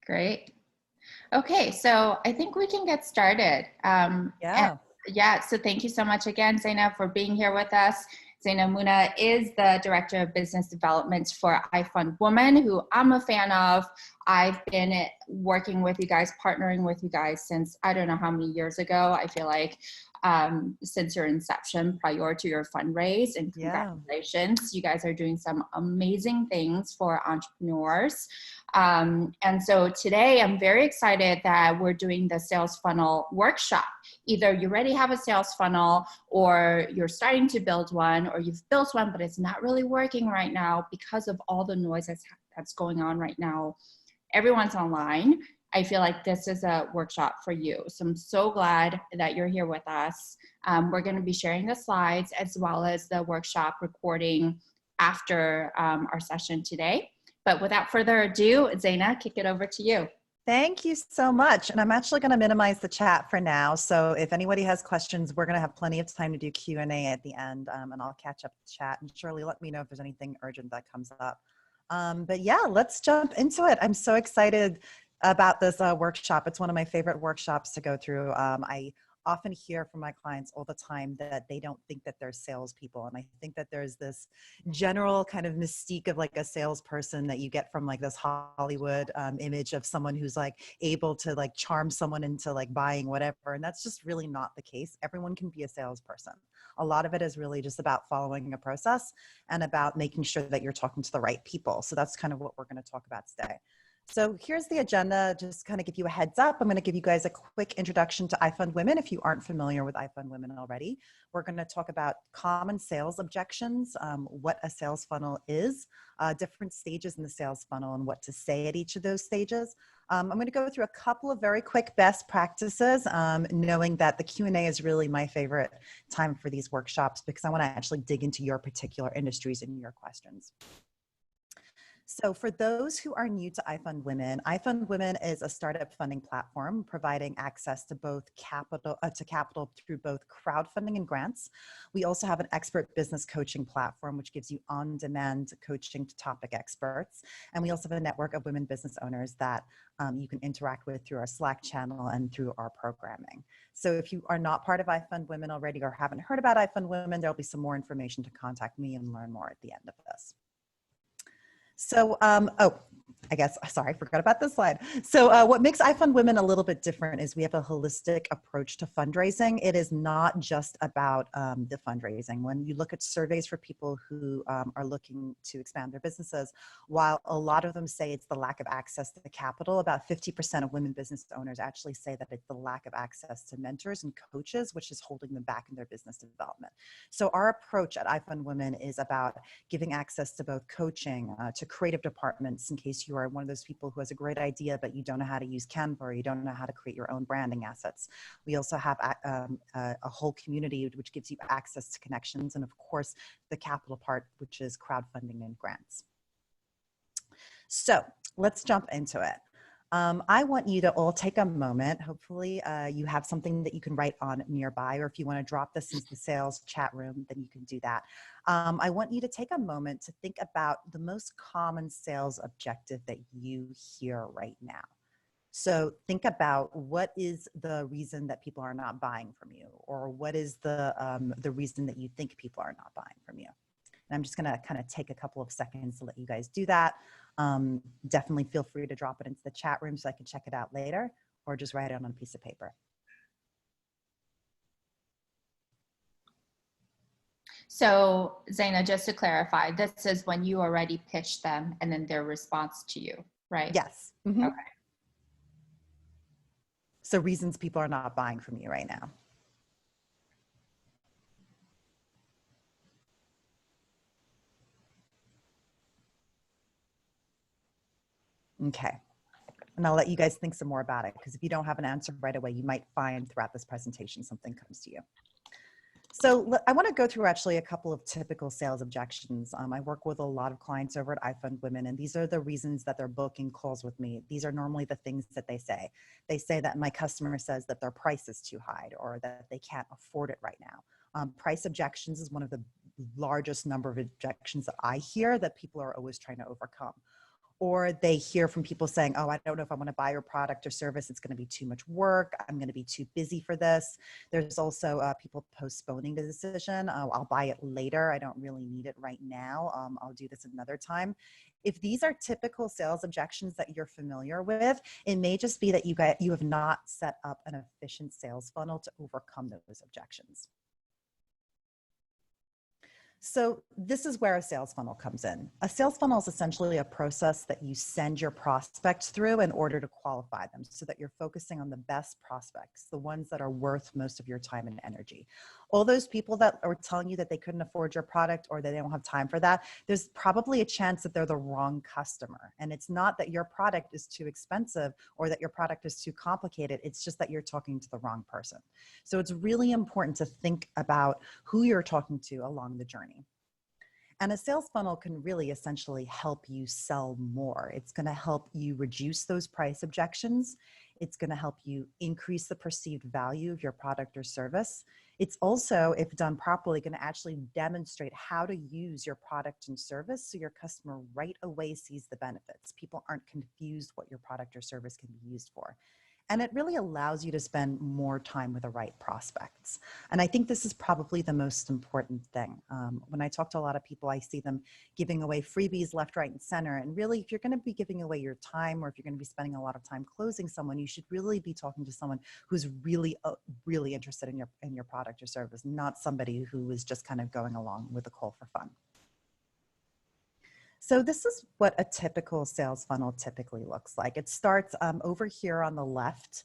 Great. Okay, so I think we can get started. Yeah. Yeah, so thank you so much again, Zeina, for being here with us. Zeina Muna is the Director of Business Development for IFundWomen, who I'm a fan of. I've been working with you guys, partnering with you guys since I don't know how many years ago. I feel like since your inception prior to your fundraise, and congratulations. You guys are doing some amazing things for entrepreneurs. And so today I'm very excited that we're doing the sales funnel workshop. Either you already have a sales funnel or you're starting to build one, or you've built one, but it's not really working right now because of all the noise that's going on right now. Everyone's online. I feel like this is a workshop for you. So I'm so glad that you're here with us. We're going to be sharing the slides as well as the workshop recording after our session today. But without further ado, Zeina, kick it over to you. Thank you so much. And I'm actually going to minimize the chat for now. So if anybody has questions, we're going to have plenty of time to do Q&A at the end, and I'll catch up the chat. And Shirley, let me know if there's anything urgent that comes up. But yeah, let's jump into it. I'm so excited about this workshop. It's one of my favorite workshops to go through. I often hear from my clients all the time that they don't think that they're salespeople. And I think that there's this general kind of mystique of like a salesperson that you get from like this Hollywood image of someone who's like able to like charm someone into like buying whatever. And that's just really not the case. Everyone can be a salesperson. A lot of it is really just about following a process and about making sure that you're talking to the right people. So that's kind of what we're going to talk about today. So here's the agenda, just kind of give you a heads up. I'm going to give you guys a quick introduction to IFundWomen if you aren't familiar with IFundWomen already. We're going to talk about common sales objections, what a sales funnel is, different stages in the sales funnel and what to say at each of those stages. I'm going to go through a couple of very quick best practices, knowing that the Q&A is really my favorite time for these workshops because I want to actually dig into your particular industries and your questions. So for those who are new to IFundWomen is a startup funding platform providing access to both capital through both crowdfunding and grants. We also have an expert business coaching platform, which gives you on-demand coaching to topic experts. And we also have a network of women business owners that you can interact with through our Slack channel and through our programming. So if you are not part of IFundWomen already or haven't heard about IFundWomen, there'll be some more information to contact me and learn more at the end of this. So, I forgot about this slide. So what makes IFundWomen a little bit different is we have a holistic approach to fundraising. It is not just about the fundraising. When you look at surveys for people who are looking to expand their businesses, while a lot of them say it's the lack of access to capital, about 50% of women business owners actually say that it's the lack of access to mentors and coaches, which is holding them back in their business development. So our approach at IFundWomen is about giving access to both coaching, to creative departments in case you are one of those people who has a great idea, but you don't know how to use Canva or you don't know how to create your own branding assets. We also have a whole community which gives you access to connections and of course the capital part, which is crowdfunding and grants. So let's jump into it. I want you to all take a moment. Hopefully you have something that you can write on nearby, or if you want to drop this into the sales chat room, then you can do that. I want you to take a moment to think about the most common sales objective that you hear right now. So think about what is the reason that people are not buying from you, or what is the reason that you think people are not buying from you. And I'm just going to kind of take a couple of seconds to let you guys do that. Definitely feel free to drop it into the chat room so I can check it out later, or just write it on a piece of paper. So Zeina, just to clarify, this is when you already pitched them and then their response to you, right? Yes. Mm-hmm. Okay. So reasons people are not buying from you right now. Okay. And I'll let you guys think some more about it, because if you don't have an answer right away, you might find throughout this presentation something comes to you. So I want to go through actually a couple of typical sales objections. I work with a lot of clients over at IFundWomen, and these are the reasons that they're booking calls with me. These are normally the things that they say. They say that my customer says that their price is too high, or that they can't afford it right now. Price objections is one of the largest number of objections that I hear that people are always trying to overcome. or they hear from people saying, oh, I don't know if I want to buy your product or service. It's going to be too much work. I'm going to be too busy for this. There's also people postponing the decision. I'll buy it later. I don't really need it right now. I'll do this another time. If these are typical sales objections that you're familiar with, it may just be that you have not set up an efficient sales funnel to overcome those objections. So this is where a sales funnel comes in. A sales funnel is essentially a process that you send your prospects through in order to qualify them so that you're focusing on the best prospects, the ones that are worth most of your time and energy. All those people that are telling you that they couldn't afford your product or that they don't have time for that, there's probably a chance that they're the wrong customer. And it's not that your product is too expensive or that your product is too complicated. It's just that you're talking to the wrong person. So it's really important to think about who you're talking to along the journey. And a sales funnel can really essentially help you sell more. It's going to help you reduce those price objections. It's going to help you increase the perceived value of your product or service. It's also, if done properly, going to actually demonstrate how to use your product and service so your customer right away sees the benefits. People aren't confused what your product or service can be used for. And it really allows you to spend more time with the right prospects. And I think this is probably the most important thing. When I talk to a lot of people, I see them giving away freebies left, right, and center. And really, if you're going to be giving away your time, or if you're going to be spending a lot of time closing someone, you should really be talking to someone who's really, really interested in your product or service, not somebody who is just kind of going along with a call for fun. So this is what a typical sales funnel typically looks like. It starts over here on the left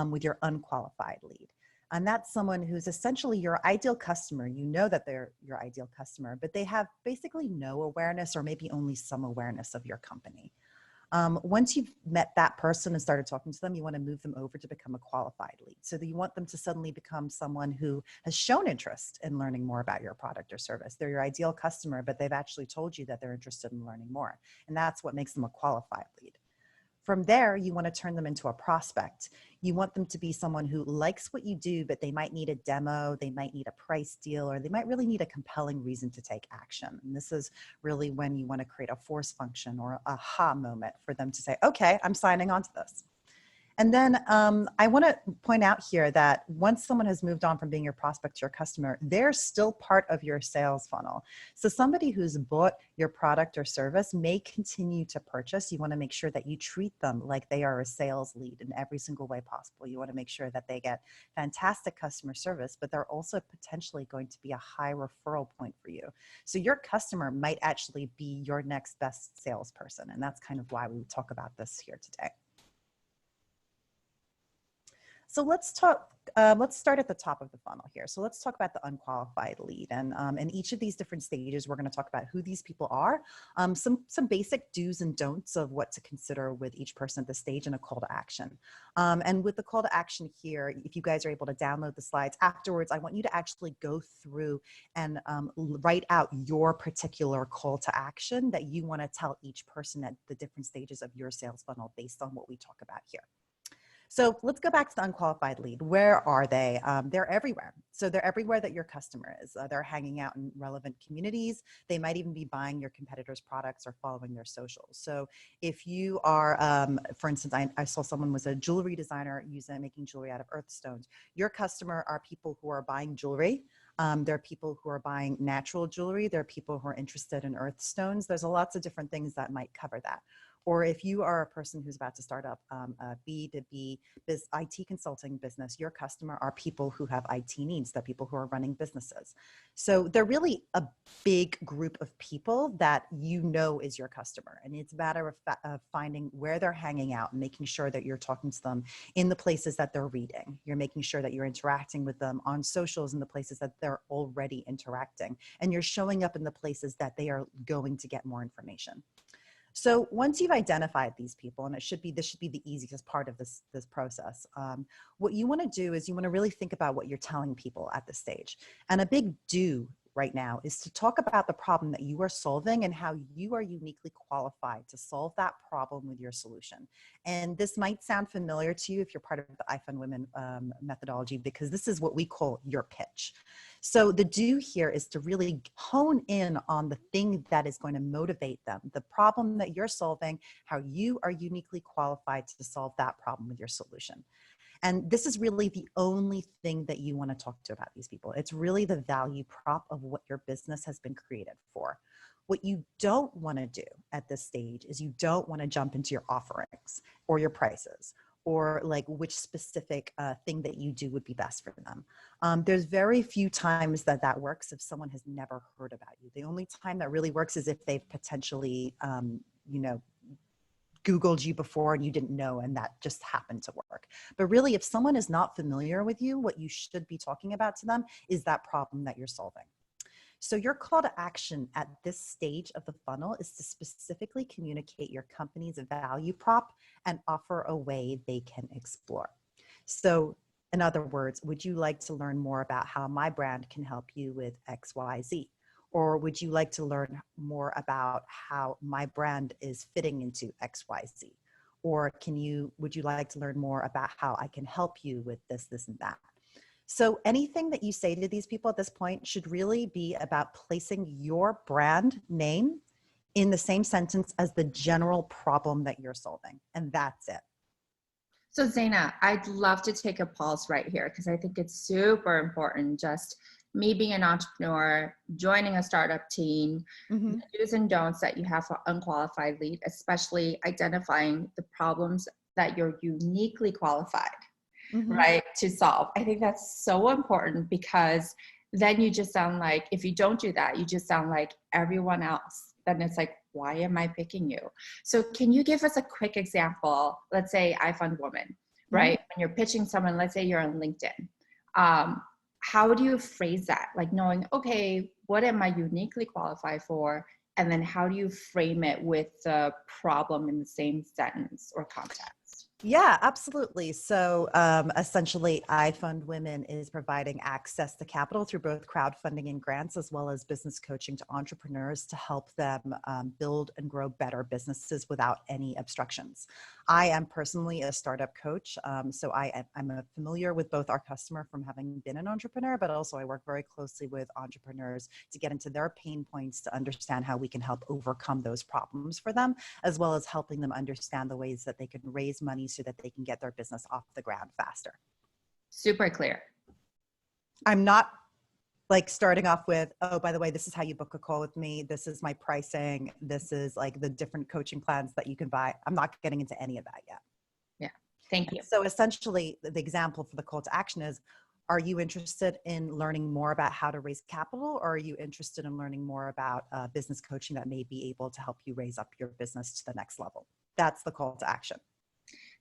with your unqualified lead. And that's someone who's essentially your ideal customer. You know that they're your ideal customer, but they have basically no awareness or maybe only some awareness of your company. Once you've met that person and started talking to them, you want to move them over to become a qualified lead. So that you want them to suddenly become someone who has shown interest in learning more about your product or service. They're your ideal customer, but they've actually told you that they're interested in learning more. And that's what makes them a qualified lead. From there, you want to turn them into a prospect. You want them to be someone who likes what you do, but they might need a demo, they might need a price deal, or they might really need a compelling reason to take action. And this is really when you want to create a force function or a aha moment for them to say, okay, I'm signing on to this. And then I want to point out here that once someone has moved on from being your prospect to your customer, they're still part of your sales funnel. So somebody who's bought your product or service may continue to purchase. You want to make sure that you treat them like they are a sales lead in every single way possible. You want to make sure that they get fantastic customer service, but they're also potentially going to be a high referral point for you. So your customer might actually be your next best salesperson. And that's kind of why we talk about this here today. So let's start at the top of the funnel here. So let's talk about the unqualified lead. And in each of these different stages, we're going to talk about who these people are, some basic do's and don'ts of what to consider with each person at this stage, and a call to action. And with the call to action here, if you guys are able to download the slides afterwards, I want you to actually go through and write out your particular call to action that you want to tell each person at the different stages of your sales funnel based on what we talk about here. So let's go back to the unqualified lead. Where are they? They're everywhere. So they're everywhere that your customer is. They're hanging out in relevant communities. They might even be buying your competitors' products or following their socials. So if you are, for instance, I saw someone was a jewelry designer making jewelry out of earth stones. Your customer are people who are buying jewelry. There are people who are buying natural jewelry. There are people who are interested in earth stones. There's lots of different things that might cover that. Or if you are a person who's about to start up a B2B IT consulting business, your customer are people who have IT needs. They're people who are running businesses. So they're really a big group of people that you know is your customer. And it's a matter of finding where they're hanging out and making sure that you're talking to them in the places that they're reading. You're making sure that you're interacting with them on socials in the places that they're already interacting. And you're showing up in the places that they are going to get more information. So once you've identified these people, and this should be the easiest part of this process, what you want to do is you want to really think about what you're telling people at this stage. And a big do right now is to talk about the problem that you are solving and how you are uniquely qualified to solve that problem with your solution. And this might sound familiar to you if you're part of the IFundWomen methodology, because this is what we call your pitch. So the do here is to really hone in on the thing that is going to motivate them, the problem that you're solving, how you are uniquely qualified to solve that problem with your solution. And this is really the only thing that you want to talk to about these people. It's really the value prop of what your business has been created for. What you don't want to do at this stage is you don't want to jump into your offerings or your prices or like which specific thing that you do would be best for them. There's very few times that that works if someone has never heard about you. The only time that really works is if they've potentially, Googled you before and you didn't know, and that just happened to work. But really, if someone is not familiar with you, what you should be talking about to them is that problem that you're solving. So your call to action at this stage of the funnel is to specifically communicate your company's value prop and offer a way they can explore. So in other words, would you like to learn more about how my brand can help you with XYZ? Or would you like to learn more about how my brand is fitting into XYZ? Or would you like to learn more about how I can help you with this, this, and that? So anything that you say to these people at this point should really be about placing your brand name in the same sentence as the general problem that you're solving. And that's it. So Zeina, I'd love to take a pause right here because I think it's super important. Just me being an entrepreneur, joining a startup team, the do's and don'ts that you have for unqualified lead, especially identifying the problems that you're uniquely qualified, right, to solve. I think that's so important because then you just sound like, if you don't do that, you just sound like everyone else. Then it's like, why am I picking you? So can you give us a quick example? Let's say IFundWomen, right? When you're pitching someone, let's say you're on LinkedIn. How do you phrase that? Like knowing, okay, what am I uniquely qualified for? And then how do you frame it with the problem in the same sentence or context? Yeah, absolutely. So essentially, IFundWomen is providing access to capital through both crowdfunding and grants, as well as business coaching to entrepreneurs to help them build and grow better businesses without any obstructions. I am personally a startup coach, so I'm familiar with both our customer from having been an entrepreneur, but also I work very closely with entrepreneurs to get into their pain points to understand how we can help overcome those problems for them, as well as helping them understand the ways that they can raise money so that they can get their business off the ground faster. Super clear. I'm not like starting off with, oh, by the way, this is how you book a call with me. This is my pricing. This is like the different coaching plans that you can buy. I'm not getting into any of that yet. Yeah. Thank you. And so essentially the example for the call to action is, are you interested in learning more about how to raise capital, or are you interested in learning more about business coaching that may be able to help you raise up your business to the next level? That's the call to action.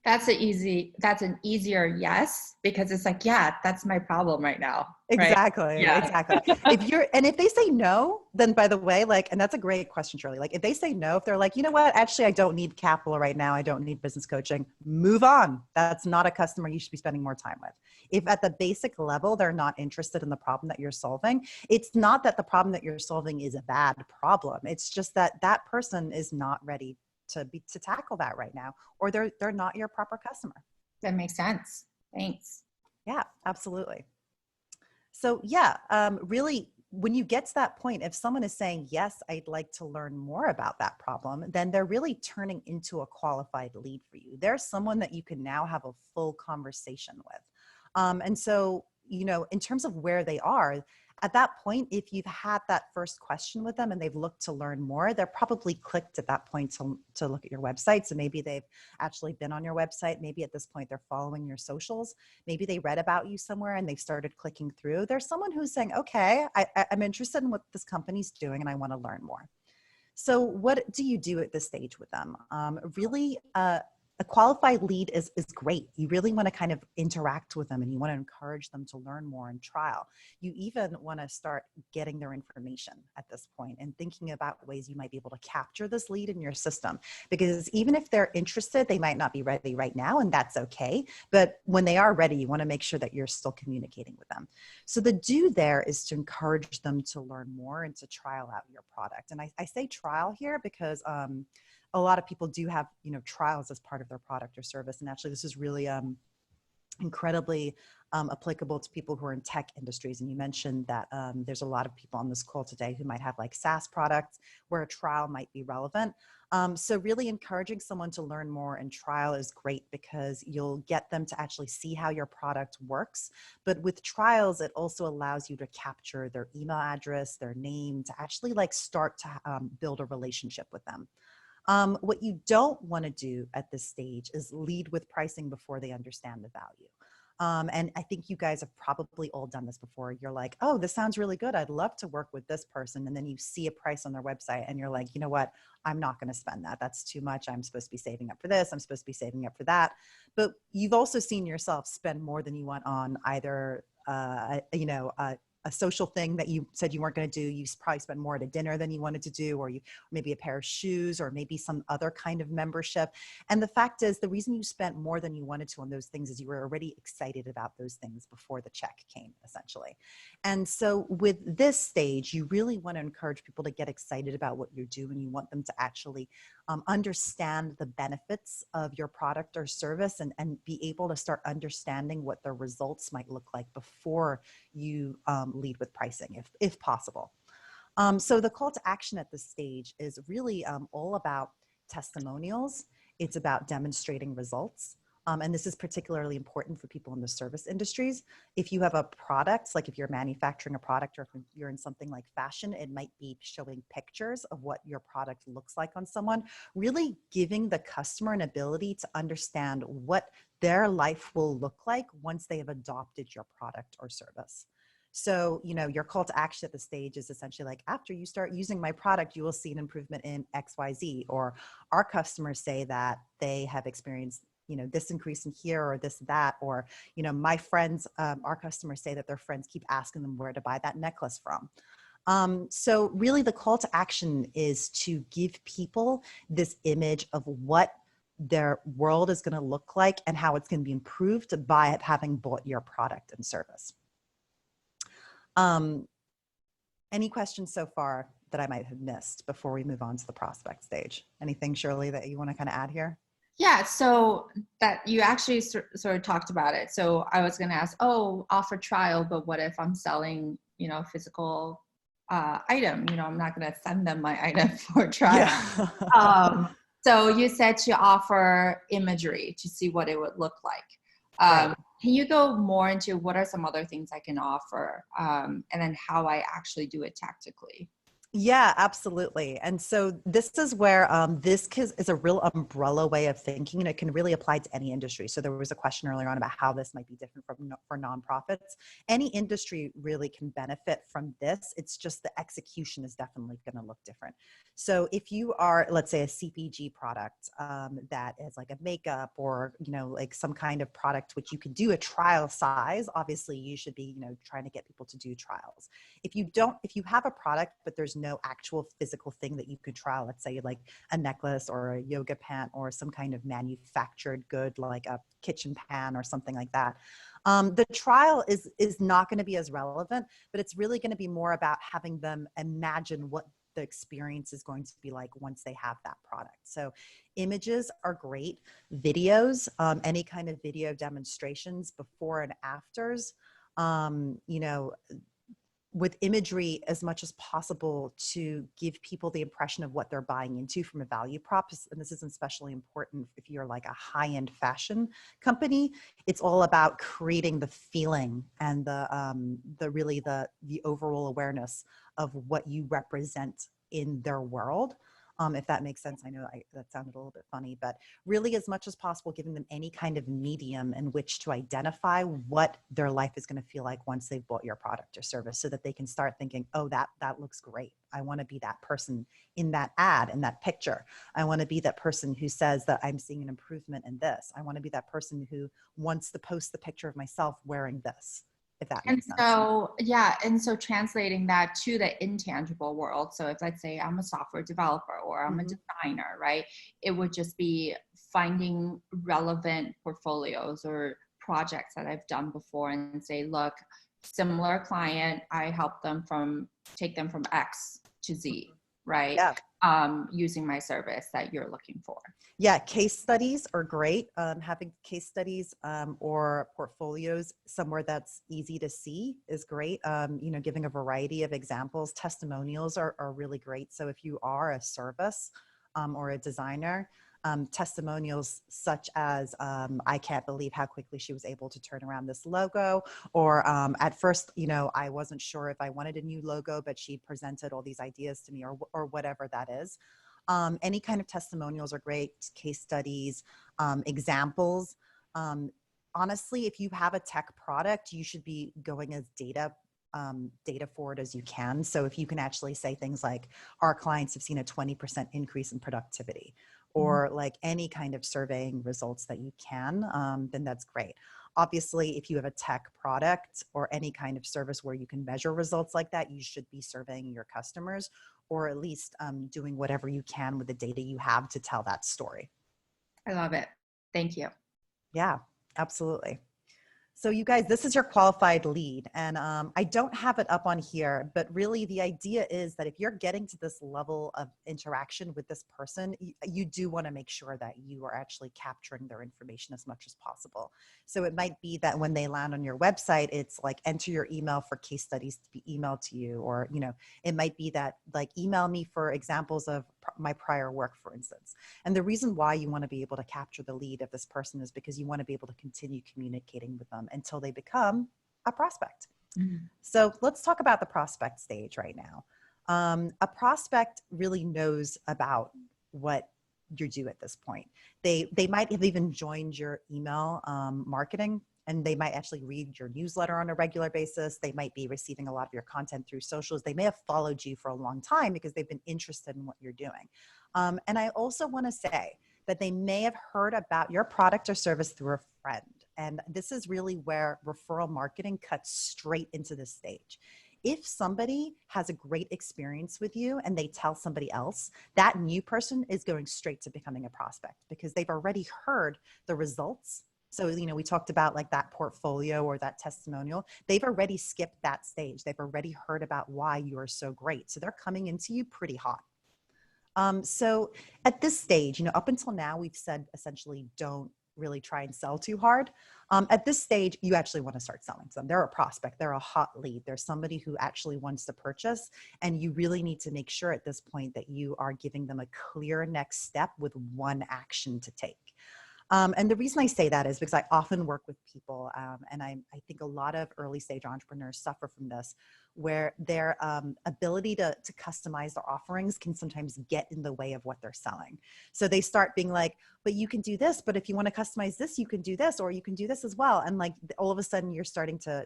That's an easier yes, because it's like, yeah, that's my problem right now. Exactly. Right? Yeah. Exactly. If they say no, then by the way, and that's a great question, Shirley. Like if they say no, if they're like, you know what, actually, I don't need capital right now. I don't need business coaching. Move on. That's not a customer you should be spending more time with. If at the basic level, they're not interested in the problem that you're solving, it's not that the problem that you're solving is a bad problem. It's just that that person is not ready to tackle that right now, or they're not your proper customer. That makes sense. Thanks. Yeah, absolutely. So yeah, really, when you get to that point, if someone is saying, yes, I'd like to learn more about that problem, then they're really turning into a qualified lead for you. They're someone that you can now have a full conversation with. And so, in terms of where they are, at that point, if you've had that first question with them and they've looked to learn more, they're probably clicked at that point to look at your website. So maybe they've actually been on your website. Maybe at this point they're following your socials. Maybe they read about you somewhere and they've started clicking through. There's someone who's saying, okay, I'm interested in what this company's doing and I want to learn more. So what do you do at this stage with them? Really, a qualified lead is great. You really want to kind of interact with them and you want to encourage them to learn more and trial. You even want to start getting their information at this point and thinking about ways you might be able to capture this lead in your system. Because even if they're interested, they might not be ready right now, and that's okay. But when they are ready, you want to make sure that you're still communicating with them. So the do there is to encourage them to learn more and to trial out your product. And I say trial here because a lot of people do have, trials as part of their product or service. And actually this is really incredibly applicable to people who are in tech industries. And you mentioned that there's a lot of people on this call today who might have like SaaS products where a trial might be relevant. So really encouraging someone to learn more and trial is great because you'll get them to actually see how your product works. But with trials, it also allows you to capture their email address, their name, to actually like start to build a relationship with them. What you don't want to do at this stage is lead with pricing before they understand the value. And I think you guys have probably all done this before. You're like, oh, this sounds really good. I'd love to work with this person. And then you see a price on their website and you're like, you know what? I'm not going to spend that. That's too much. I'm supposed to be saving up for this. I'm supposed to be saving up for that. But you've also seen yourself spend more than you want on either, a social thing that you said you weren't going to do. You probably spent more at a dinner than you wanted to do, or maybe a pair of shoes, or maybe some other kind of membership. And the fact is, the reason you spent more than you wanted to on those things is you were already excited about those things before the check came, essentially. And so with this stage, you really want to encourage people to get excited about what you're doing. You want them to actually understand the benefits of your product or service and be able to start understanding what their results might look like before you lead with pricing, if possible. So the call to action at this stage is really all about testimonials. It's about demonstrating results. And this is particularly important for people in the service industries. If you have a product, like if you're manufacturing a product or if you're in something like fashion, it might be showing pictures of what your product looks like on someone, really giving the customer an ability to understand what their life will look like once they have adopted your product or service. So, your call to action at the stage is essentially like, after you start using my product, you will see an improvement in XYZ, or our customers say that they have experienced this increase in here or this, that, or, my friends, our customers say that their friends keep asking them where to buy that necklace from. So really the call to action is to give people this image of what their world is going to look like and how it's going to be improved by having bought your product and service. Any questions so far that I might have missed before we move on to the prospect stage? Anything, Shirley, that you want to kind of add here? Yeah, so that you actually sort of talked about it. So I was going to ask, offer trial, but what if I'm selling, a physical item? I'm not going to send them my item for trial. Yeah. So you said to offer imagery to see what it would look like. Right. Can you go more into what are some other things I can offer, and then how I actually do it tactically? Yeah, absolutely. And so this is where this is a real umbrella way of thinking, and it can really apply to any industry. So there was a question earlier on about how this might be different for nonprofits. Any industry really can benefit from this. It's just the execution is definitely going to look different. So if you are, let's say, a CPG product that is like a makeup or, like some kind of product which you can do a trial size, obviously you should be, trying to get people to do trials. If you have a product, but there's no actual physical thing that you could trial, let's say like a necklace or a yoga pant or some kind of manufactured good like a kitchen pan or something like that, the trial is not going to be as relevant, but it's really going to be more about having them imagine what the experience is going to be like once they have that product. So images are great. Videos, any kind of video demonstrations before and afters, with imagery as much as possible to give people the impression of what they're buying into from a value prop. And this is especially important if you're like a high-end fashion company. It's all about creating the feeling and the overall awareness of what you represent in their world. If that makes sense. I know that sounded a little bit funny, but really as much as possible, giving them any kind of medium in which to identify what their life is going to feel like once they've bought your product or service, so that they can start thinking, oh, that looks great. I want to be that person in that ad, in that picture. I want to be that person who says that I'm seeing an improvement in this. I want to be that person who wants to post the picture of myself wearing this, if that And makes sense. so, yeah, and so translating that to the intangible world. So if let's say I'm a software developer or I'm a designer, right? It would just be finding relevant portfolios or projects that I've done before and say, look, similar client, I help them take them from X to Z, right? Yeah. Using my service that you're looking for. Yeah, case studies are great. Having case studies or portfolios somewhere that's easy to see is great. Giving a variety of examples. Testimonials are really great. So if you are a service or a designer, testimonials such as, I can't believe how quickly she was able to turn around this logo, or at first, I wasn't sure if I wanted a new logo, but she presented all these ideas to me, or whatever that is. Any kind of testimonials are great, case studies, examples. Honestly, if you have a tech product, you should be going as data forward as you can. So if you can actually say things like, our clients have seen a 20% increase in productivity, or like any kind of surveying results that you can, then that's great. Obviously, if you have a tech product or any kind of service where you can measure results like that, you should be surveying your customers, or at least doing whatever you can with the data you have to tell that story. I love it. Thank you. Yeah, absolutely. So you guys, this is your qualified lead. And I don't have it up on here, but really the idea is that if you're getting to this level of interaction with this person, you do want to make sure that you are actually capturing their information as much as possible. So it might be that when they land on your website, it's like, enter your email for case studies to be emailed to you. Or, it might be that like, email me for examples of my prior work, for instance. And the reason why you want to be able to capture the lead of this person is because you want to be able to continue communicating with them until they become a prospect. So let's talk about the prospect stage right now. A prospect really knows about what you do at this point. They might have even joined your email marketing, and they might actually read your newsletter on a regular basis. They might be receiving a lot of your content through socials. They may have followed you for a long time because they've been interested in what you're doing. And I also want to say that they may have heard about your product or service through a friend. And this is really where referral marketing cuts straight into this stage. If somebody has a great experience with you and they tell somebody else, that new person is going straight to becoming a prospect because they've already heard the results. So, we talked about like that portfolio or that testimonial. They've already skipped that stage. They've already heard about why you are so great. So they're coming into you pretty hot. So at this stage, up until now, we've said essentially don't really try and sell too hard. At this stage, you actually want to start selling to them. They're a prospect. They're a hot lead. They're somebody who actually wants to purchase. And you really need to make sure at this point that you are giving them a clear next step with one action to take. And the reason I say that is because I often work with people, and I think a lot of early stage entrepreneurs suffer from this, where their ability to customize their offerings can sometimes get in the way of what they're selling. So they start being like, but you can do this, but if you want to customize this, you can do this, or you can do this as well. And like all of a sudden you're starting to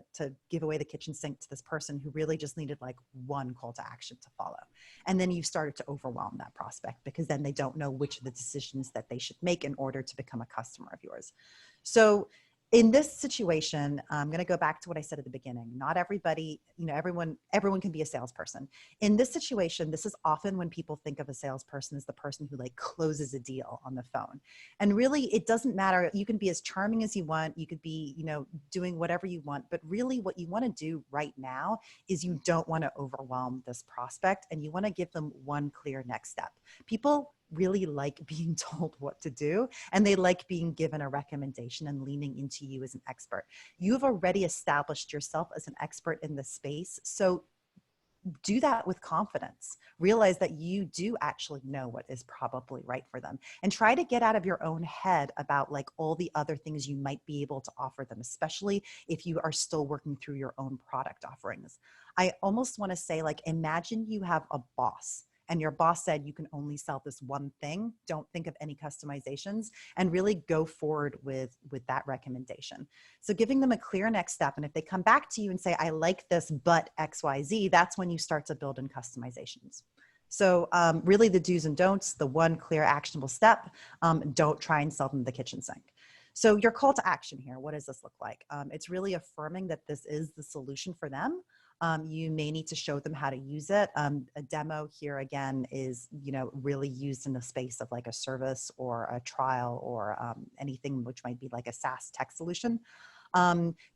give away the kitchen sink to this person who really just needed like one call to action to follow. And then you've started to overwhelm that prospect because then they don't know which of the decisions that they should make in order to become a customer of yours. So in this situation, I'm going to go back to what I said at the beginning. Not everybody, everyone can be a salesperson. In this situation, this is often when people think of a salesperson as the person who like closes a deal on the phone. And really, it doesn't matter. You can be as charming as you want. You could be, doing whatever you want. But really what you want to do right now is you don't want to overwhelm this prospect, and you want to give them one clear next step. People really like being told what to do, and they like being given a recommendation and leaning into you as an expert. You've already established yourself as an expert in this space. So do that with confidence. Realize that you do actually know what is probably right for them, and try to get out of your own head about like all the other things you might be able to offer them, especially if you are still working through your own product offerings. I almost want to say, like, imagine you have a boss and your boss said you can only sell this one thing, don't think of any customizations, and really go forward with that recommendation. So giving them a clear next step. And if they come back to you and say, I like this, but XYZ, that's when you start to build in customizations. So really the do's and don'ts, the one clear actionable step, don't try and sell them the kitchen sink. So your call to action here, what does this look like? It's really affirming that this is the solution for them. You may need to show them how to use it. A demo here again is, really used in the space of like a service or a trial or anything which might be like a SaaS tech solution.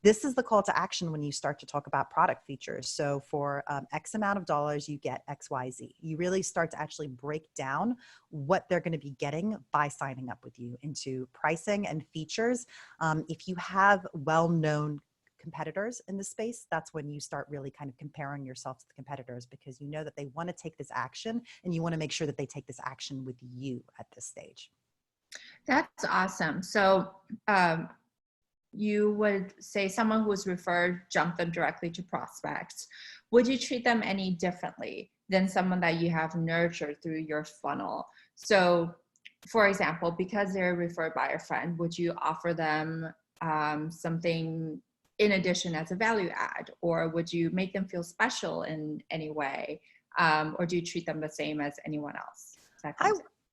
This is the call to action when you start to talk about product features. So for X amount of dollars, you get XYZ. You really start to actually break down what they're going to be getting by signing up with you into pricing and features. If you have well-known competitors in the space, that's when you start really kind of comparing yourself to the competitors, because you know that they want to take this action and you want to make sure that they take this action with you at this stage. That's awesome. So you would say someone who was referred, jump them directly to prospects. Would you treat them any differently than someone that you have nurtured through your funnel? So for example, because they're referred by a friend, would you offer them something in addition as a value add, or would you make them feel special in any way? Or do you treat them the same as anyone else?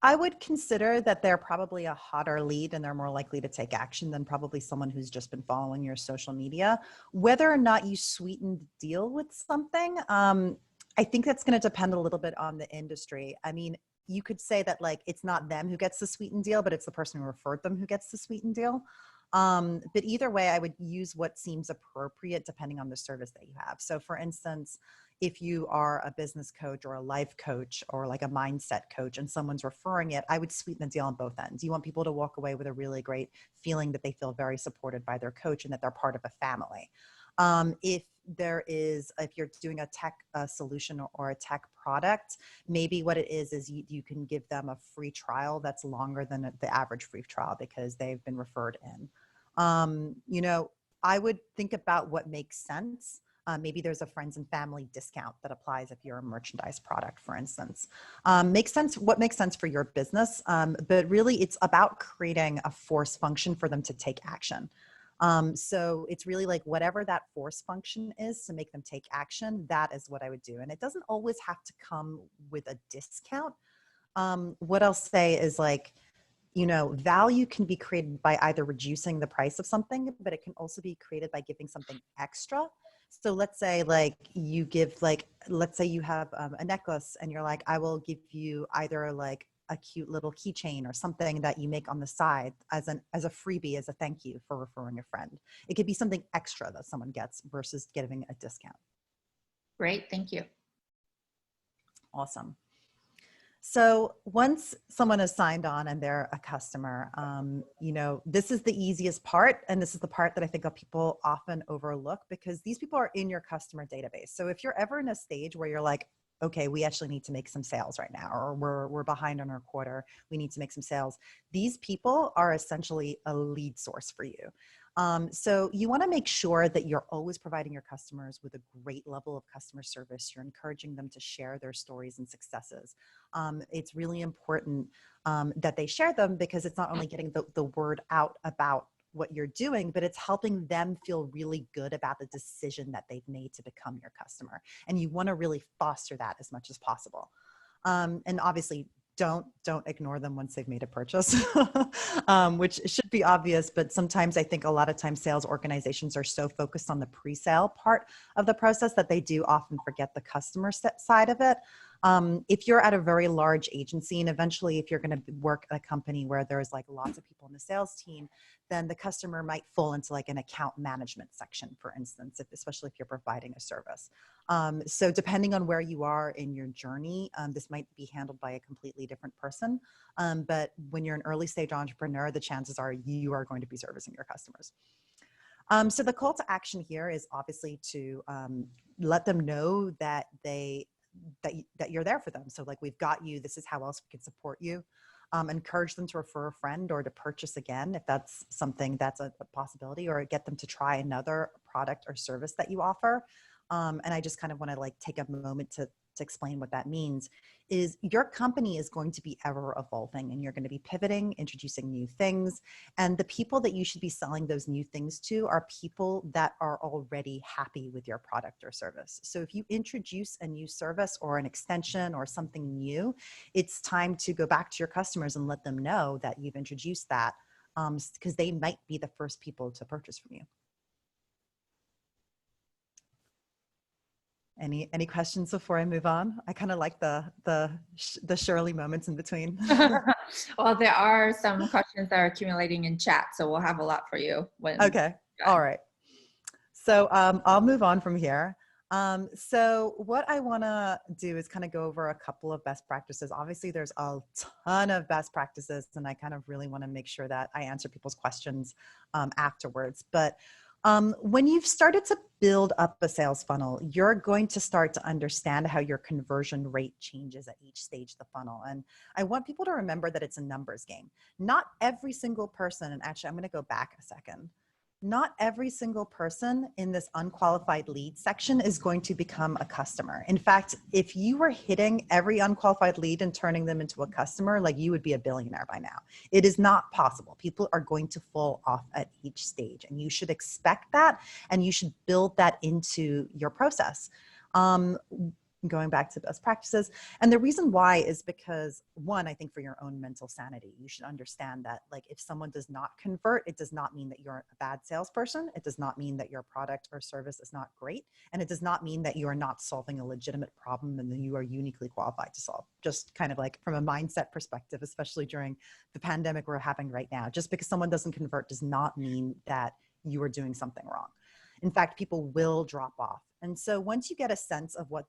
I would consider that they're probably a hotter lead and they're more likely to take action than probably someone who's just been following your social media. Whether or not you sweeten the deal with something, I think that's going to depend a little bit on the industry. I mean, you could say that like it's not them who gets the sweetened deal, but it's the person who referred them who gets the sweetened deal. But either way, I would use what seems appropriate depending on the service that you have. So for instance, if you are a business coach or a life coach or like a mindset coach and someone's referring it, I would sweeten the deal on both ends. You want people to walk away with a really great feeling that they feel very supported by their coach and that they're part of a family. If you're doing a tech solution or a tech product, maybe what it is you can give them a free trial that's longer than the average free trial because they've been referred in. I would think about what makes sense. Maybe there's a friends and family discount that applies if you're a merchandise product, for instance. What makes sense for your business, but really it's about creating a force function for them to take action. So it's really like whatever that force function is to make them take action, that is what I would do. And it doesn't always have to come with a discount. What I'll say is like, value can be created by either reducing the price of something, but it can also be created by giving something extra. So let's say let's say you have a necklace and you're like, I will give you either like a cute little keychain or something that you make on the side as a freebie, as a thank you for referring a friend. It could be something extra that someone gets versus getting a discount. Great, thank you. Awesome. So once someone is signed on and they're a customer, this is the easiest part. And this is the part that I think people often overlook because these people are in your customer database. So if you're ever in a stage where you're like, okay, we actually need to make some sales right now, or we're behind on our quarter, we need to make some sales. These people are essentially a lead source for you. So you want to make sure that you're always providing your customers with a great level of customer service. You're encouraging them to share their stories and successes. It's really important that they share them because it's not only getting the word out about what you're doing, but it's helping them feel really good about the decision that they've made to become your customer. And you want to really foster that as much as possible. And obviously, don't ignore them once they've made a purchase, which should be obvious. But sometimes I think a lot of times sales organizations are so focused on the pre-sale part of the process that they do often forget the customer side of it. If you're at a very large agency, and eventually if you're going to work at a company where there's like lots of people in the sales team, then the customer might fall into like an account management section, for instance, especially if you're providing a service. So depending on where you are in your journey, this might be handled by a completely different person. But when you're an early stage entrepreneur, the chances are you are going to be servicing your customers. So the call to action here is obviously to let them know that that you're there for them. So like, we've got you, this is how else we can support you. Encourage them to refer a friend or to purchase again, if that's something that's a possibility, or get them to try another product or service that you offer. And I just kind of want to like take a moment to to explain what that means, is your company is going to be ever evolving, and you're going to be pivoting, introducing new things. And the people that you should be selling those new things to are people that are already happy with your product or service. So if you introduce a new service or an extension or something new, it's time to go back to your customers and let them know that you've introduced that, because they might be the first people to purchase from you. Any questions before I move on? I kind of like the Shirley moments in between. Well, there are some questions that are accumulating in chat, so we'll have a lot for you. Okay. All right. So I'll move on from here. So what I want to do is kind of go over a couple of best practices. Obviously, there's a ton of best practices, and I kind of really want to make sure that I answer people's questions afterwards. But when you've started to build up a sales funnel, you're going to start to understand how your conversion rate changes at each stage of the funnel. And I want people to remember that it's a numbers game. Not every single person, and actually I'm going to go back a second. Not every single person in this unqualified lead section is going to become a customer. In fact, if you were hitting every unqualified lead and turning them into a customer, like, you would be a billionaire by now. It is not possible. People are going to fall off at each stage, and you should expect that, and you should build that into your process. Going back to best practices. And the reason why is because, one, I think for your own mental sanity, you should understand that, like, if someone does not convert, it does not mean that you're a bad salesperson. It does not mean that your product or service is not great. And it does not mean that you are not solving a legitimate problem and that you are uniquely qualified to solve. Just kind of like from a mindset perspective, especially during the pandemic we're having right now, just because someone doesn't convert does not mean that you are doing something wrong. In fact, people will drop off. And so once you get a sense of what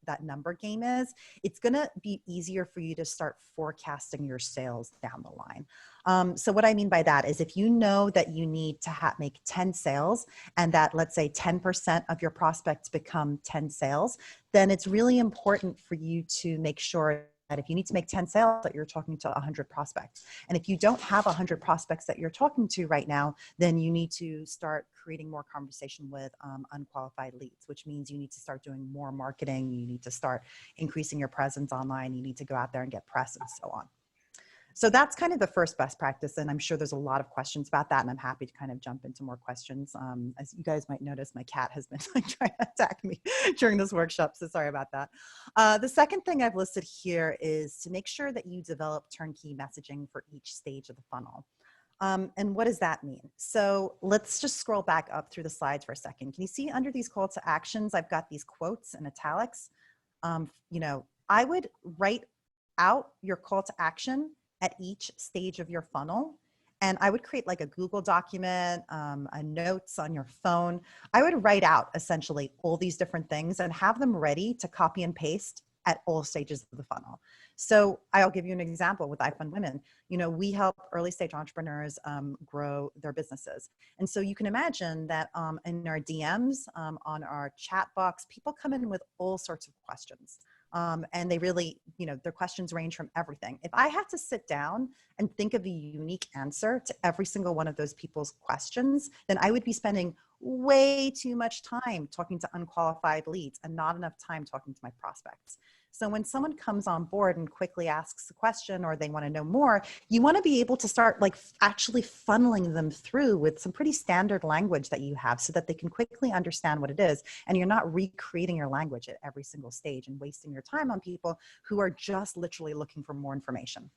that number game is, it's going to be easier for you to start forecasting your sales down the line. So what I mean by that is, if you know that you need to make 10 sales, and that, let's say, 10% of your prospects become 10 sales, then it's really important for you to make sure that if you need to make 10 sales, that you're talking to 100 prospects. And if you don't have 100 prospects that you're talking to right now, then you need to start creating more conversation with unqualified leads, which means you need to start doing more marketing. You need to start increasing your presence online. You need to go out there and get press and so on. So that's kind of the first best practice. And I'm sure there's a lot of questions about that, and I'm happy to kind of jump into more questions. As you guys might notice, my cat has been trying to attack me during this workshop, so sorry about that. The second thing I've listed here is to make sure that you develop turnkey messaging for each stage of the funnel. And what does that mean? So let's just scroll back up through the slides for a second. Can you see under these call to actions, I've got these quotes in italics. I would write out your call to action at each stage of your funnel. And I would create like a Google document, a notes on your phone. I would write out essentially all these different things and have them ready to copy and paste at all stages of the funnel. So I'll give you an example with IFundWomen. We help early stage entrepreneurs grow their businesses. And so you can imagine that in our DMs, on our chat box, people come in with all sorts of questions. And they really, their questions range from everything. If I had to sit down and think of a unique answer to every single one of those people's questions, then I would be spending way too much time talking to unqualified leads and not enough time talking to my prospects. So when someone comes on board and quickly asks a question, or they want to know more, you want to be able to start actually funneling them through with some pretty standard language that you have, so that they can quickly understand what it is. And you're not recreating your language at every single stage and wasting your time on people who are just literally looking for more information.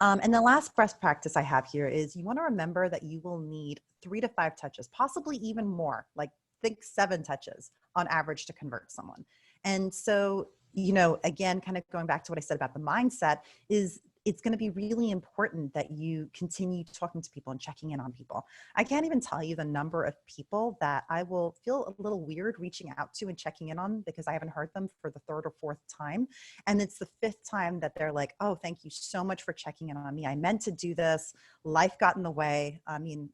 And the last best practice I have here is, you want to remember that you will need 3 to 5 touches, possibly even more, like think 7 touches on average to convert someone. And so, again, kind of going back to what I said about the mindset, is it's going to be really important that you continue talking to people and checking in on people. I can't even tell you the number of people that I will feel a little weird reaching out to and checking in on, because I haven't heard them for the 3rd or 4th time. And it's the 5th time that they're like, oh, thank you so much for checking in on me. I meant to do this. Life got in the way. I mean,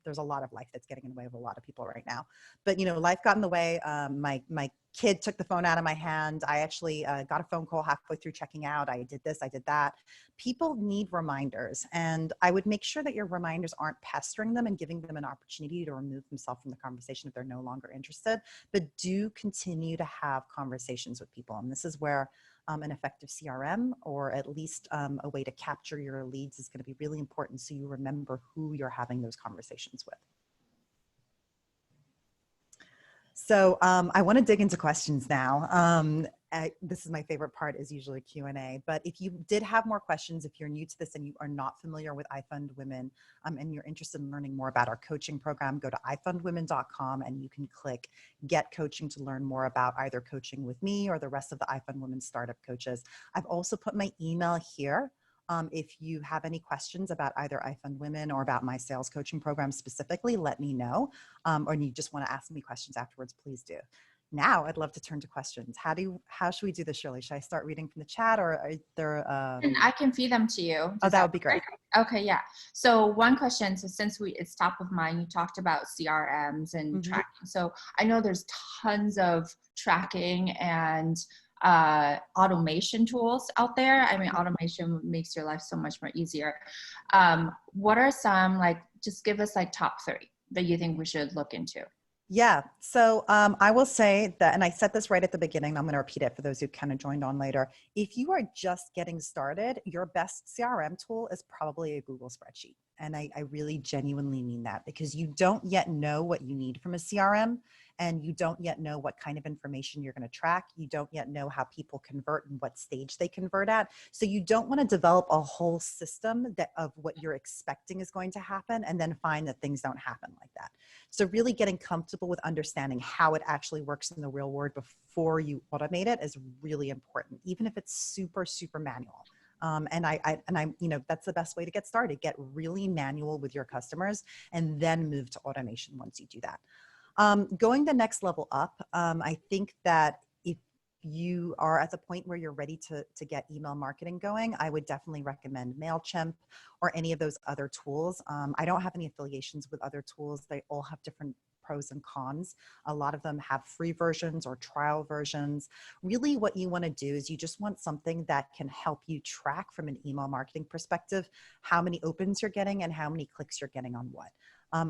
there's a lot of life that's getting in the way of a lot of people right now. But, you know, life got in the way. My kid took the phone out of my hand. I actually got a phone call halfway through checking out. I did this, I did that. People need reminders. And I would make sure that your reminders aren't pestering them and giving them an opportunity to remove themselves from the conversation if they're no longer interested, but do continue to have conversations with people. And this is where an effective CRM, or at least a way to capture your leads, is going to be really important, so you remember who you're having those conversations with. So I want to dig into questions now. This is my favorite part, is usually Q&A. But if you did have more questions, if you're new to this and you are not familiar with IFundWomen, and you're interested in learning more about our coaching program, go to ifundwomen.com and you can click Get Coaching to learn more about either coaching with me or the rest of the IFundWomen startup coaches. I've also put my email here. If you have any questions about either IFundWomen or about my sales coaching program specifically, let me know. Or you just want to ask me questions afterwards, please do. Now I'd love to turn to questions. How should we do this, Shirley? Should I start reading from the chat, or are there? I can feed them to you. Oh, that would be great. Okay, yeah. So one question, so since it's top of mind, you talked about CRMs and tracking. So I know there's tons of tracking and automation tools out there. I mean, automation makes your life so much more easier. What are some, like, just give us like top 3 that you think we should look into? Yeah. So I will say that, and I said this right at the beginning, I'm going to repeat it for those who kind of joined on later. If you are just getting started, your best CRM tool is probably a Google spreadsheet. And I really genuinely mean that, because you don't yet know what you need from a CRM, and you don't yet know what kind of information you're going to track. You don't yet know how people convert and what stage they convert at. So you don't want to develop a whole system of what you're expecting is going to happen and then find that things don't happen like that. So really getting comfortable with understanding how it actually works in the real world before you automate it is really important, even if it's super, super manual. And I'm, you know, that's the best way to get started. Get really manual with your customers and then move to automation once you do that. Going the next level up, I think that if you are at the point where you're ready to get email marketing going, I would definitely recommend MailChimp or any of those other tools. I don't have any affiliations with other tools. They all have different pros and cons. A lot of them have free versions or trial versions. Really what you want to do is you just want something that can help you track from an email marketing perspective how many opens you're getting and how many clicks you're getting on what.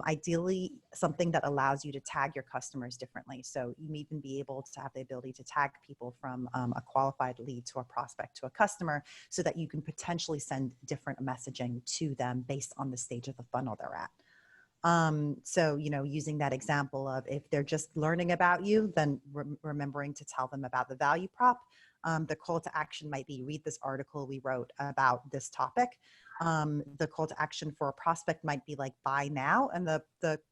Ideally, something that allows you to tag your customers differently. So you may even be able to have the ability to tag people from a qualified lead to a prospect to a customer, so that you can potentially send different messaging to them based on the stage of the funnel they're at. So, you know, using that example of if they're just learning about you, then remembering to tell them about the value prop. The call to action might be, read this article we wrote about this topic. The call to action for a prospect might be like, buy now. And the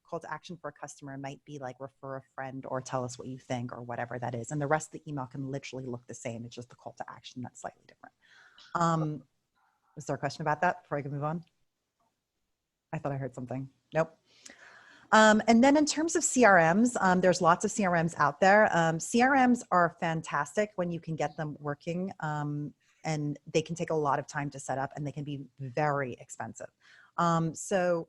call to action for a customer might be like, refer a friend or tell us what you think, or whatever that is. And the rest of the email can literally look the same. It's just the call to action that's slightly different. Is there a question about that before I can move on? I thought I heard something. Nope. And then in terms of CRMs, there's lots of CRMs out there. CRMs are fantastic when you can get them working, and they can take a lot of time to set up, and they can be very expensive. So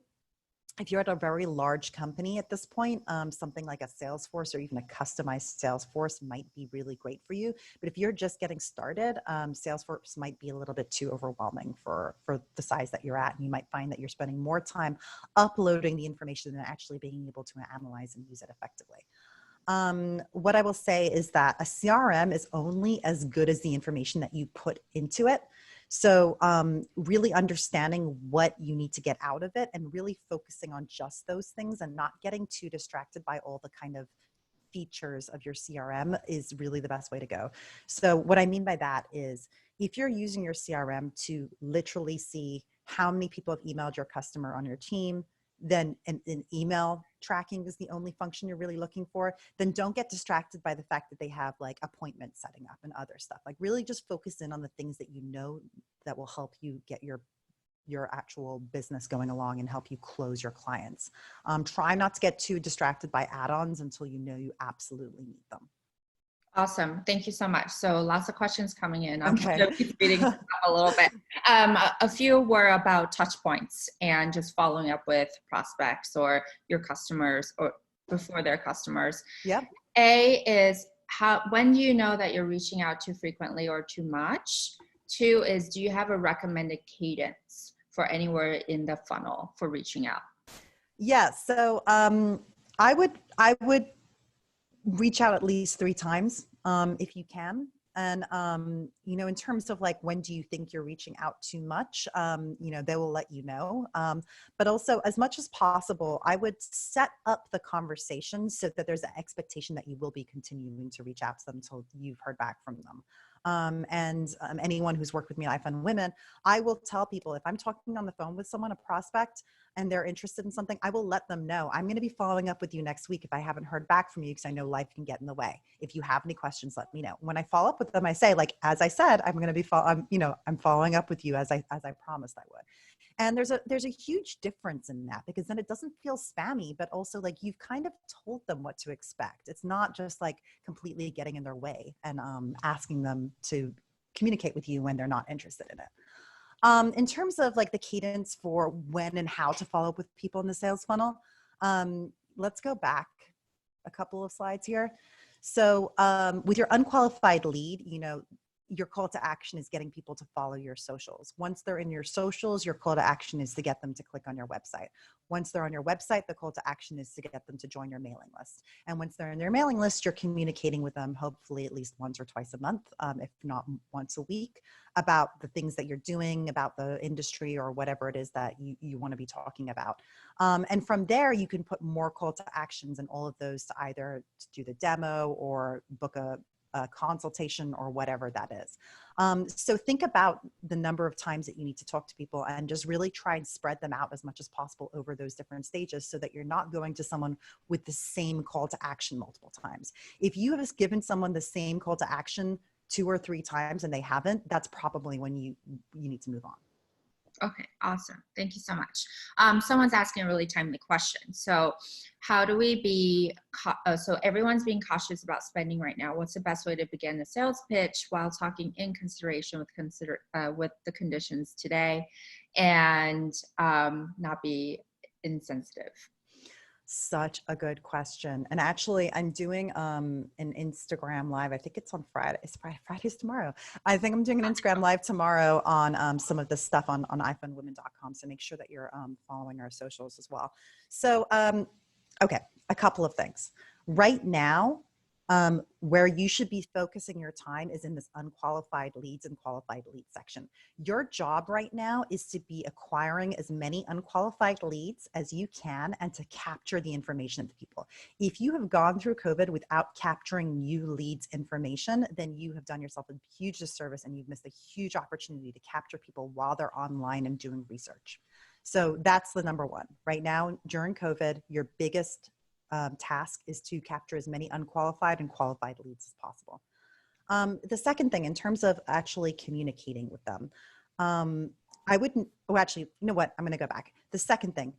if you're at a very large company at this point, something like a Salesforce or even a customized Salesforce might be really great for you. But if you're just getting started, Salesforce might be a little bit too overwhelming for the size that you're at. And you might find that you're spending more time uploading the information than actually being able to analyze and use it effectively. What I will say is that a CRM is only as good as the information that you put into it. So really understanding what you need to get out of it and really focusing on just those things and not getting too distracted by all the kind of features of your CRM is really the best way to go. So what I mean by that is, if you're using your CRM to literally see how many people have emailed your customer on your team, then an email tracking is the only function you're really looking for, then don't get distracted by the fact that they have like appointments setting up and other stuff. Like really just focus in on the things that you know that will help you get your actual business going along and help you close your clients. Try not to get too distracted by add-ons until you know you absolutely need them. Awesome. Thank you so much. So lots of questions coming in. I'm Okay. going to keep reading stuff a little bit. A few were about touch points and just following up with prospects or your customers or before their customers. Yep. A is when do you know that you're reaching out too frequently or too much? 2 is, do you have a recommended cadence for anywhere in the funnel for reaching out? Yeah. So I would reach out at least 3 times if you can. And, in terms of like, when do you think you're reaching out too much? They will let you know. But also, as much as possible, I would set up the conversation so that there's an expectation that you will be continuing to reach out to them until you've heard back from them. Anyone who's worked with me at IFundWomen, I will tell people if I'm talking on the phone with someone, a prospect, and they're interested in something, I will let them know. I'm going to be following up with you next week if I haven't heard back from you, because I know life can get in the way. If you have any questions, let me know. When I follow up with them, I say, like, as I said, I'm going to be I'm following up with you as I promised I would. And there's a huge difference in that, because then it doesn't feel spammy, but also like you've kind of told them what to expect. It's not just like completely getting in their way and asking them to communicate with you when they're not interested in it. In terms of like the cadence for when and how to follow up with people in the sales funnel, let's go back a couple of slides here. So with your unqualified lead, your call to action is getting people to follow your socials. Once they're in your socials, your call to action is to get them to click on your website. Once they're on your website, the call to action is to get them to join your mailing list. And once they're in their mailing list, you're communicating with them, hopefully at least once or twice a month, if not once a week, about the things that you're doing, about the industry or whatever it is that you want to be talking about. And from there, you can put more call to actions and all of those to either do the demo or book a consultation or whatever that is. So think about the number of times that you need to talk to people and just really try and spread them out as much as possible over those different stages, so that you're not going to someone with the same call to action multiple times. If you have given someone the same call to action 2 or 3 times and they haven't, that's probably when you need to move on. Okay, awesome. Thank you so much. Someone's asking a really timely question. So how do we be, so everyone's being cautious about spending right now. What's the best way to begin a sales pitch while talking in consideration with the conditions today and not be insensitive? Such a good question. And actually, I'm doing an Instagram live. I think it's on Friday. Friday's tomorrow. I think I'm doing an Instagram live tomorrow on some of this stuff on IFundWomen.com. So make sure that you're following our socials as well. So, okay, a couple of things. Right now, where you should be focusing your time is in this unqualified leads and qualified leads section. Your job right now is to be acquiring as many unqualified leads as you can and to capture the information of the people. If you have gone through COVID without capturing new leads information, then you have done yourself a huge disservice and you've missed a huge opportunity to capture people while they're online and doing research. So that's the number one. Right now, during COVID, your biggest task is to capture as many unqualified and qualified leads as possible. The second thing, in terms of actually communicating with them, I wouldn't, oh, actually, you know what? I'm going to go back. The second thing,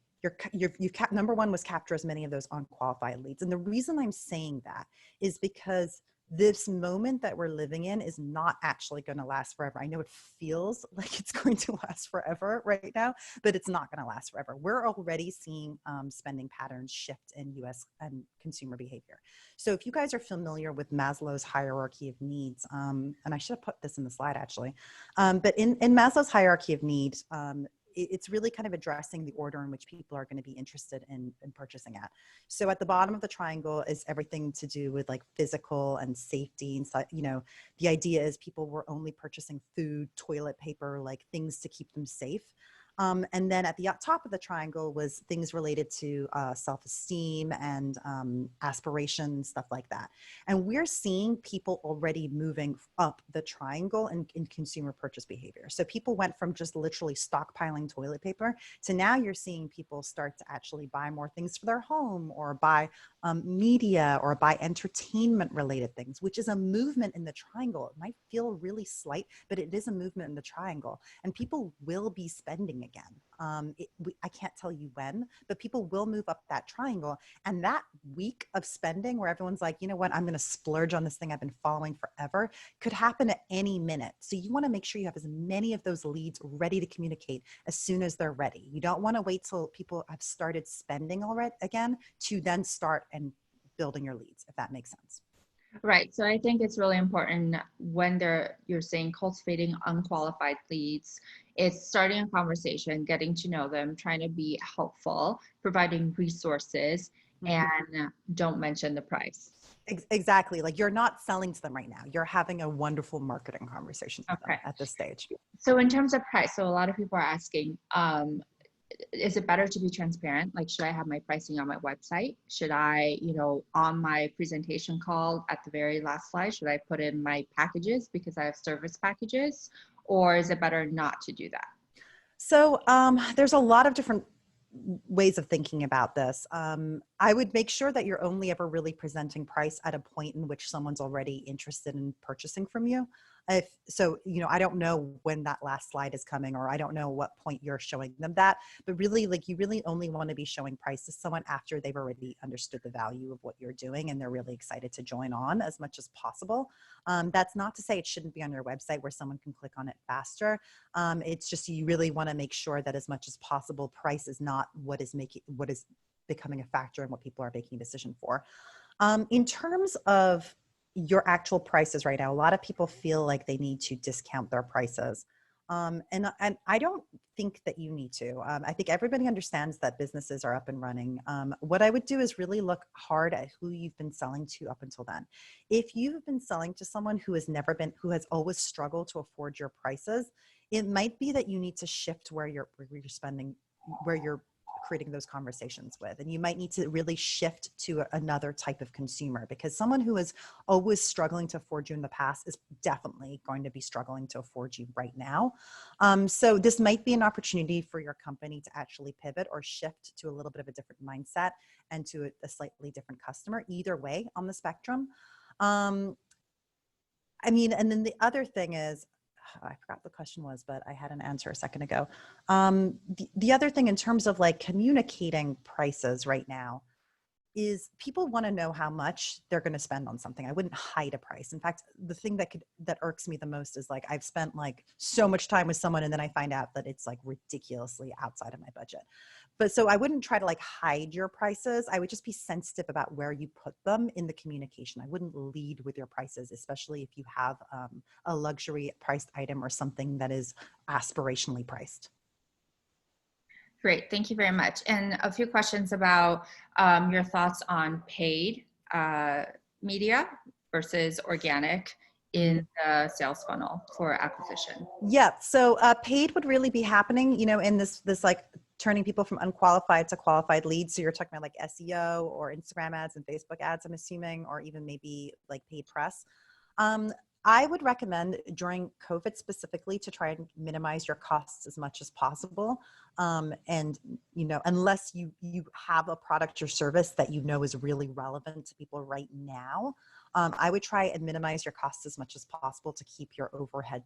number one was capture as many of those unqualified leads. And the reason I'm saying that is because this moment that we're living in is not actually going to last forever. I know it feels like it's going to last forever right now, but it's not going to last forever. We're already seeing spending patterns shift in US and consumer behavior. So if you guys are familiar with Maslow's hierarchy of needs, and I should have put this in the slide actually, but in Maslow's hierarchy of needs, it's really kind of addressing the order in which people are going to be interested in purchasing at. So at the bottom of the triangle is everything to do with like physical and safety. And so, the idea is people were only purchasing food, toilet paper, like things to keep them safe. And then at the top of the triangle was things related to self-esteem and aspiration, stuff like that. And we're seeing people already moving up the triangle in consumer purchase behavior. So people went from just literally stockpiling toilet paper to now you're seeing people start to actually buy more things for their home or buy media or buy entertainment related things, which is a movement in the triangle. It might feel really slight, but it is a movement in the triangle and people will be spending spending again. I can't tell you when, but people will move up that triangle. And that week of spending where everyone's like, you know what, I'm going to splurge on this thing I've been following forever, could happen at any minute. So you want to make sure you have as many of those leads ready to communicate as soon as they're ready. You don't want to wait till people have started spending already again to then start and building your leads, if that makes sense. Right. So I think it's really important when you're saying cultivating unqualified leads, it's starting a conversation, getting to know them, trying to be helpful, providing resources, and don't mention the price. Exactly. Like you're not selling to them right now. You're having a wonderful marketing conversation with them at this stage. So in terms of price, so a lot of people are asking, is it better to be transparent? Like, should I have my pricing on my website? Should I, on my presentation call at the very last slide, should I put in my packages because I have service packages? Or is it better not to do that? So there's a lot of different ways of thinking about this. I would make sure that you're only ever really presenting price at a point in which someone's already interested in purchasing from you. I don't know when that last slide is coming, or I don't know what point you're showing them that, but really, like, you really only want to be showing price to someone after they've already understood the value of what you're doing and they're really excited to join on as much as possible. That's not to say it shouldn't be on your website where someone can click on it faster. It's just, you really want to make sure that as much as possible, price is not what is becoming a factor in what people are making a decision for. In terms of your actual prices right now, a lot of people feel like they need to discount their prices. And I don't think that you need to. I think everybody understands that businesses are up and running. What I would do is really look hard at who you've been selling to up until then. If you've been selling to someone who has always struggled to afford your prices, it might be that you need to shift where you're spending, where you're creating those conversations with. And you might need to really shift to another type of consumer, because someone who is always struggling to afford you in the past is definitely going to be struggling to afford you right now. So this might be an opportunity for your company to actually pivot or shift to a little bit of a different mindset and to a slightly different customer, either way on the spectrum. And then the other thing is, I forgot the question was, but I had an answer a second ago. The other thing in terms of like communicating prices right now is people want to know how much they're going to spend on something. I wouldn't hide a price. In fact, the thing that irks me the most is like, I've spent like so much time with someone and then I find out that it's like ridiculously outside of my budget. But so I wouldn't try to like hide your prices. I would just be sensitive about where you put them in the communication. I wouldn't lead with your prices, especially if you have a luxury priced item or something that is aspirationally priced. Great, thank you very much. And a few questions about your thoughts on paid media versus organic in the sales funnel for acquisition. Yeah, so paid would really be happening, in this like turning people from unqualified to qualified leads. So you're talking about like SEO or Instagram ads and Facebook ads, I'm assuming, or even maybe like paid press. I would recommend during COVID specifically to try and minimize your costs as much as possible. And, unless you have a product or service that is really relevant to people right now, I would try and minimize your costs as much as possible to keep your overhead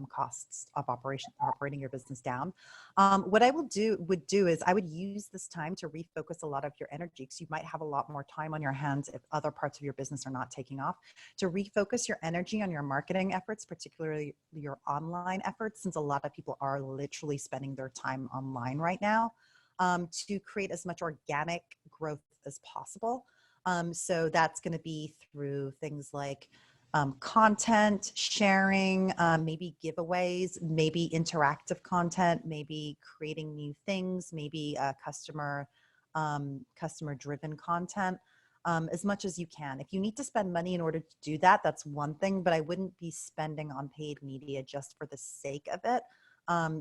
costs of operating your business down. What I would do is I would use this time to refocus a lot of your energy, because you might have a lot more time on your hands if other parts of your business are not taking off, to refocus your energy on your marketing efforts, particularly your online efforts, since a lot of people are literally spending their time online right now, to create as much organic growth as possible. So that's going to be through things like content sharing, maybe giveaways, maybe interactive content, maybe creating new things, maybe customer driven content, as much as you can. If you need to spend money in order to do that, that's one thing, but I wouldn't be spending on paid media just for the sake of it.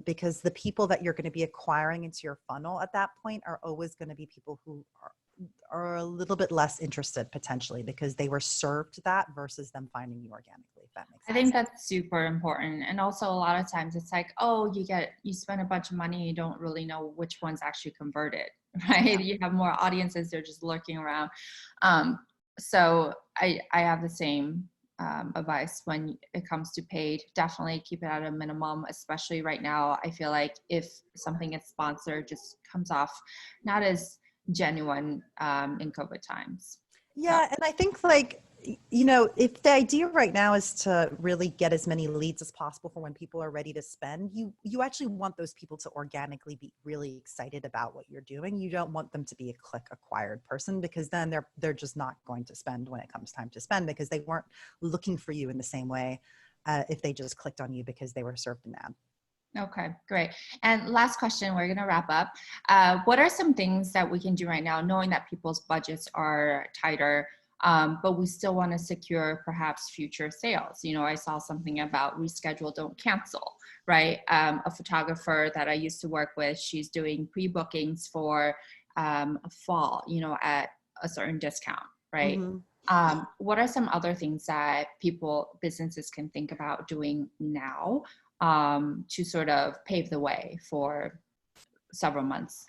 Because the people that you're going to be acquiring into your funnel at that point are always going to be people who are a little bit less interested potentially, because they were served that versus them finding you organically, if that makes sense. I think that's super important. And also a lot of times it's like, oh, you spend a bunch of money, you don't really know which ones actually converted, right? Yeah. You have more audiences, they're just lurking around. So I have the same advice when it comes to paid. Definitely keep it at a minimum, especially right now. I feel like if something gets sponsored, just comes off not as genuine in COVID times. Yeah, and I think like, you know, if the idea right now is to really get as many leads as possible for when people are ready to spend, you actually want those people to organically be really excited about what you're doing. You don't want them to be a click acquired person, because then they're just not going to spend when it comes time to spend, because they weren't looking for you in the same way if they just clicked on you because they were served an ad. Okay, great. And last question, we're going to wrap up. What are some things that we can do right now, knowing that people's budgets are tighter, but we still want to secure perhaps future sales? You know, I saw something about reschedule, don't cancel, right? A photographer that I used to work with, she's doing pre-bookings for a fall, you know, at a certain discount, right? Mm-hmm. What are some other things that businesses can think about doing now to sort of pave the way for several months?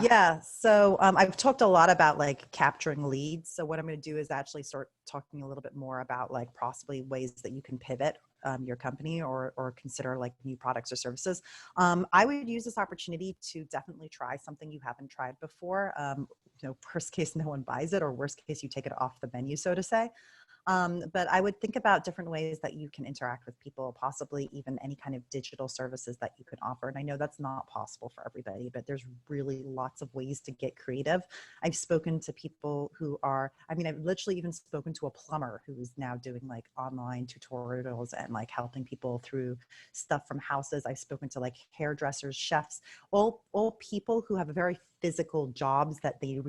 Yeah. So I've talked a lot about like capturing leads. So what I'm going to do is actually start talking a little bit more about like possibly ways that you can pivot your company or consider like new products or services. I would use this opportunity to definitely try something you haven't tried before. You know, worst case, no one buys it, or worst case, you take it off the menu, so to say. But I would think about different ways that you can interact with people, possibly even any kind of digital services that you can offer. And I know that's not possible for everybody, but there's really lots of ways to get creative. I've spoken to people who are, I mean, I've literally even spoken to a plumber who is now doing like online tutorials and like helping people through stuff from houses. I've spoken to like hairdressers, chefs, all people who have very physical jobs that they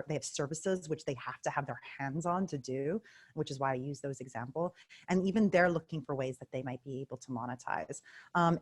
have services which they have to have their hands on to do, which is why I use those example. And even they're looking for ways that they might be able to monetize.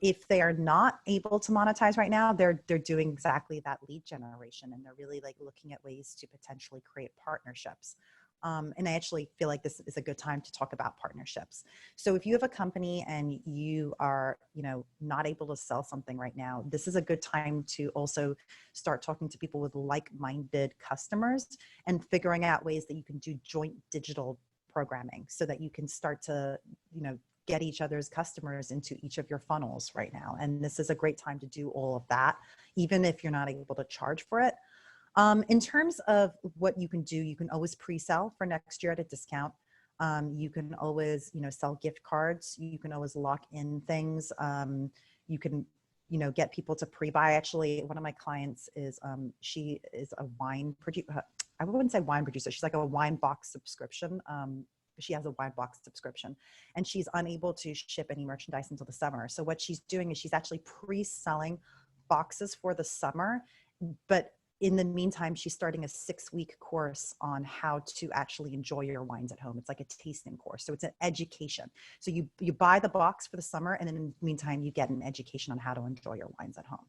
If they are not able to monetize right now, they're doing exactly that lead generation, and they're really like looking at ways to potentially create partnerships. And I actually feel like this is a good time to talk about partnerships. So if you have a company and you are, you know, not able to sell something right now, this is a good time to also start talking to people with like-minded customers and figuring out ways that you can do joint digital programming so that you can start to, you know, get each other's customers into each of your funnels right now. And this is a great time to do all of that, even if you're not able to charge for it. In terms of what you can do, you can always pre-sell for next year at a discount. You can always, you know, sell gift cards. You can always lock in things. You can, you know, get people to pre-buy. Actually, one of my clients is, she is a wine producer. I wouldn't say wine producer. She's like a wine box subscription. She has a wine box subscription, and she's unable to ship any merchandise until the summer. So what she's doing is she's actually pre-selling boxes for the summer, but in the meantime, she's starting a 6-week course on how to actually enjoy your wines at home. It's like a tasting course. So it's an education. So you buy the box for the summer, and in the meantime, you get an education on how to enjoy your wines at home.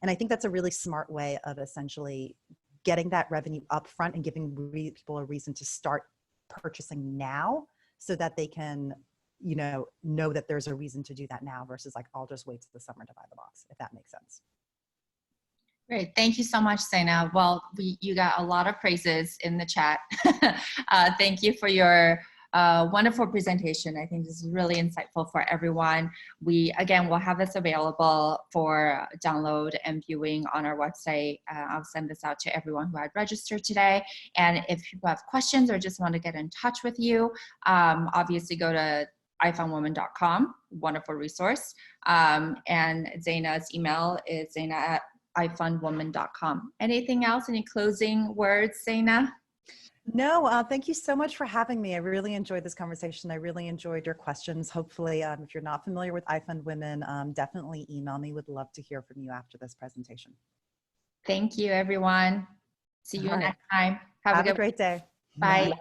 And I think that's a really smart way of essentially getting that revenue up front and giving people a reason to start purchasing now so that they can, you know that there's a reason to do that now versus like, I'll just wait till the summer to buy the box, if that makes sense. Great. Thank you so much, Zeina. Well, you got a lot of praises in the chat. Thank you for your wonderful presentation. I think this is really insightful for everyone. Again, we'll have this available for download and viewing on our website. I'll send this out to everyone who had registered today. And if people have questions or just want to get in touch with you, obviously go to IFundWomen.com, wonderful resource. And Zeina's email is zeina@IFundWomen.com. Anything else? Any closing words, Zeina? No, thank you so much for having me. I really enjoyed this conversation. I really enjoyed your questions. Hopefully, if you're not familiar with IFundWomen, definitely email me. Would love to hear from you after this presentation. Thank you, everyone. See you next time. Have a great day. Bye.